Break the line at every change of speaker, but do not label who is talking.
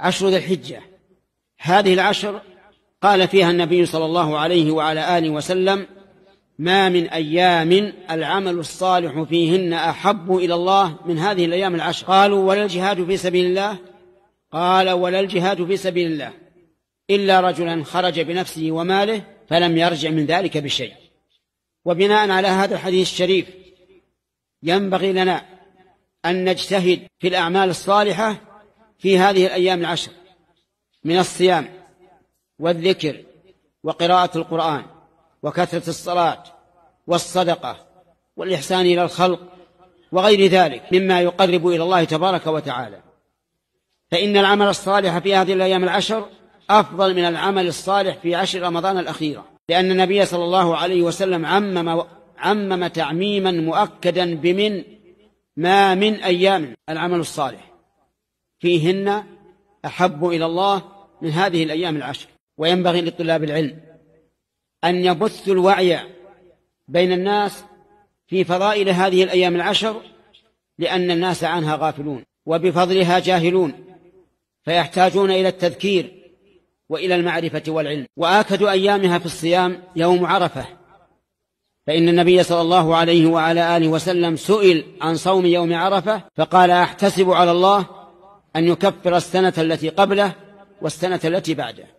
عشر ذي الحجة. هذه العشر قال فيها النبي صلى الله عليه وعلى آله وسلم: ما من أيام العمل الصالح فيهن أحب إلى الله من هذه الأيام العشر. قالوا: ولا الجهاد في سبيل الله؟ قال: ولا الجهاد في سبيل الله إلا رجلا خرج بنفسه وماله فلم يرجع من ذلك بشيء. وبناء على هذا الحديث الشريف ينبغي لنا أن نجتهد في الأعمال الصالحة في هذه الأيام العشر من الصيام والذكر وقراءة القرآن وكثرة الصلاة والصدقة والإحسان إلى الخلق وغير ذلك مما يقرب إلى الله تبارك وتعالى. فإن العمل الصالح في هذه الأيام العشر أفضل من العمل الصالح في عشر رمضان الأخيرة، لأن النبي صلى الله عليه وسلم عمم تعميما مؤكدا بمن ما من أيام العمل الصالح فيهن أحب إلى الله من هذه الأيام العشر. وينبغي لطلاب العلم أن يبثوا الوعي بين الناس في فضائل هذه الأيام العشر، لأن الناس عنها غافلون وبفضلها جاهلون، فيحتاجون إلى التذكير وإلى المعرفة والعلم. وآكد أيامها في الصيام يوم عرفة، فإن النبي صلى الله عليه وعلى آله وسلم سئل عن صوم يوم عرفة فقال: أحتسب على الله أن يكفر السنة التي قبله والسنة التي بعده.